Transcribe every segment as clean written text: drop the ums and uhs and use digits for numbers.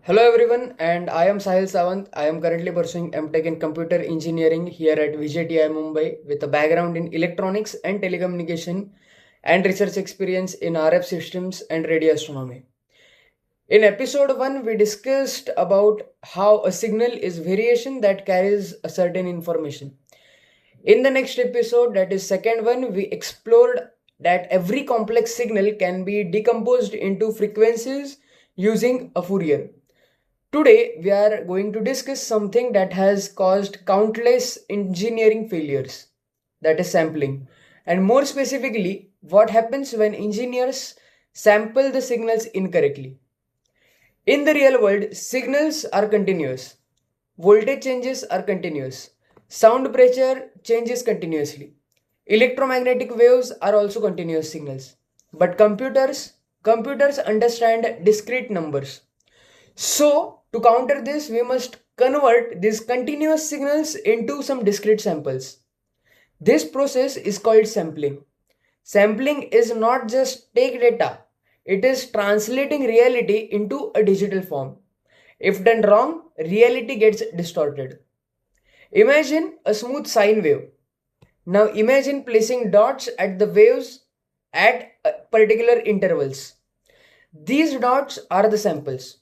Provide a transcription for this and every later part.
Hello everyone, and I am Sahil Sawant. I am currently pursuing MTech in Computer Engineering here at VJTI Mumbai with a background in electronics and telecommunication and research experience in RF systems and radio astronomy. In episode 1, we discussed about how a signal is variation that carries a certain information. In the next episode, that is second one, we explored that every complex signal can be decomposed into frequencies using a Fourier. Today, we are going to discuss something that has caused countless engineering failures, that is sampling. And more specifically, what happens when engineers sample the signals incorrectly. In the real world, signals are continuous, voltage changes are continuous, sound pressure changes continuously, electromagnetic waves are also continuous signals. But computers understand discrete numbers. So, to counter this, we must convert these continuous signals into some discrete samples. This process is called sampling. Sampling is not just take data, it is translating reality into a digital form. If done wrong, reality gets distorted. Imagine a smooth sine wave. Now imagine placing dots at the waves at particular intervals. These dots are the samples.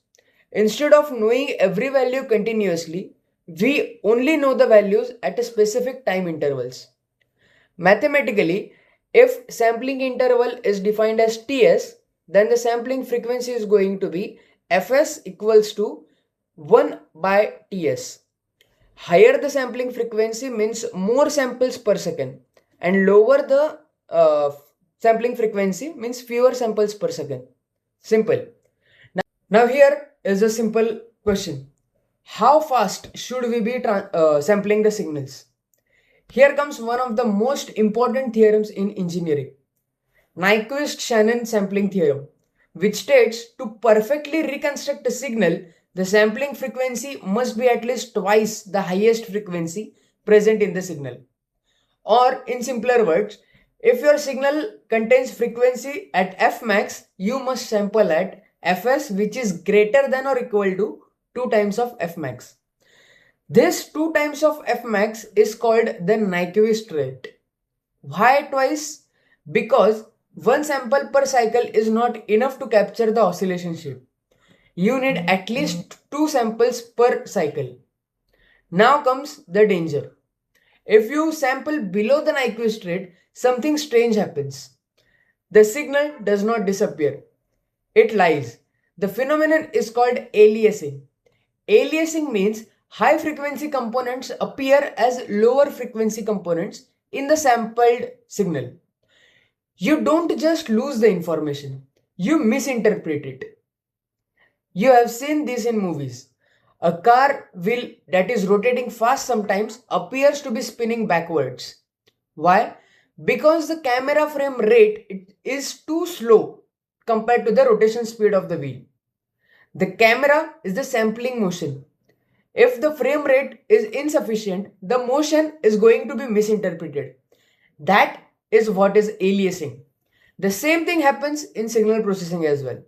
Instead of knowing every value continuously, we only know the values at a specific time intervals. Mathematically, if sampling interval is defined as Ts, then the sampling frequency is going to be Fs equals to 1 by Ts. Higher the sampling frequency means more samples per second, and lower the sampling frequency means fewer samples per second. Simple. Now here is a simple question. How fast should we be sampling the signals? Here comes one of the most important theorems in engineering. Nyquist sampling theorem, which states to perfectly reconstruct a signal, the sampling frequency must be at least twice the highest frequency present in the signal. Or in simpler words, if your signal contains frequency at Fmax, you must sample at Fs which is greater than or equal to 2 times of Fmax. This 2 times of Fmax is called the Nyquist rate. Why twice? Because one sample per cycle is not enough to capture the oscillation shape. You need at least 2 samples per cycle. Now comes the danger. If you sample below the Nyquist rate, something strange happens. The signal does not disappear. It lies. The phenomenon is called aliasing. Aliasing means high frequency components appear as lower frequency components in the sampled signal. You don't just lose the information, you misinterpret it. You have seen this in movies. A car wheel that is rotating fast sometimes appears to be spinning backwards. Why? Because the camera frame rate is too slow compared to the rotation speed of the wheel. The camera is the sampling motion. If the frame rate is insufficient, the motion is going to be misinterpreted. That is what is aliasing. The same thing happens in signal processing as well.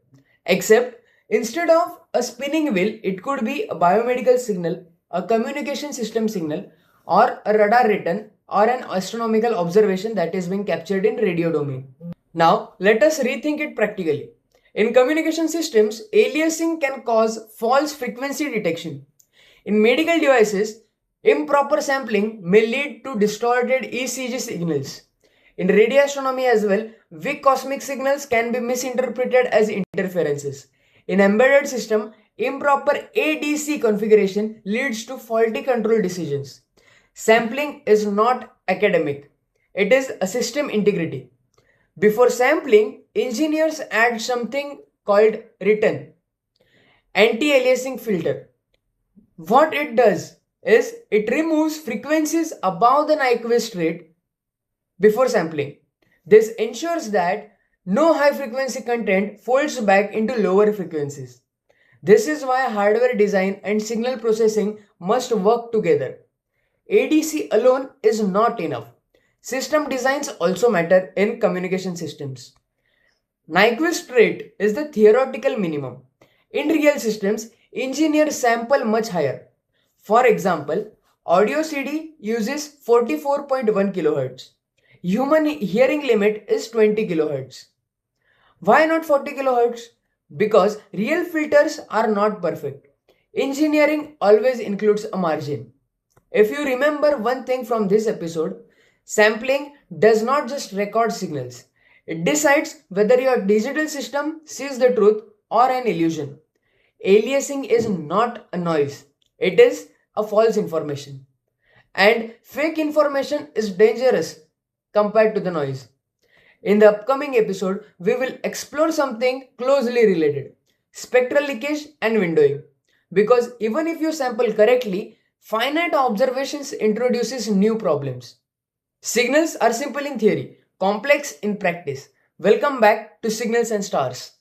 Except instead of a spinning wheel, it could be a biomedical signal, a communication system signal, or a radar return, or an astronomical observation that is being captured in radio domain. Now, let us rethink it practically. In communication systems, aliasing can cause false frequency detection. In medical devices, improper sampling may lead to distorted ECG signals. In radio astronomy as well, weak cosmic signals can be misinterpreted as interferences. In embedded system, improper ADC configuration leads to faulty control decisions. Sampling is not academic. It is a system integrity. Before sampling, engineers add something called return, anti-aliasing filter. What it does is it removes frequencies above the Nyquist rate before sampling. This ensures that no high frequency content folds back into lower frequencies. This is why hardware design and signal processing must work together. ADC alone is not enough. System designs also matter in communication systems. Nyquist rate is the theoretical minimum. In real systems, engineer sample much higher. For example, audio CD uses 44.1 kHz. Human hearing limit is 20 kHz. Why not 40 kHz? Because real filters are not perfect. Engineering always includes a margin. If you remember one thing from this episode, sampling does not just record signals. It decides whether your digital system sees the truth or an illusion. Aliasing is not a noise. It is a false information. And fake information is dangerous compared to the noise. In the upcoming episode, we will explore something closely related: spectral leakage and windowing. Because even if you sample correctly, finite observations introduces new problems. Signals are simple in theory, complex in practice. Welcome back to Signals and Stars.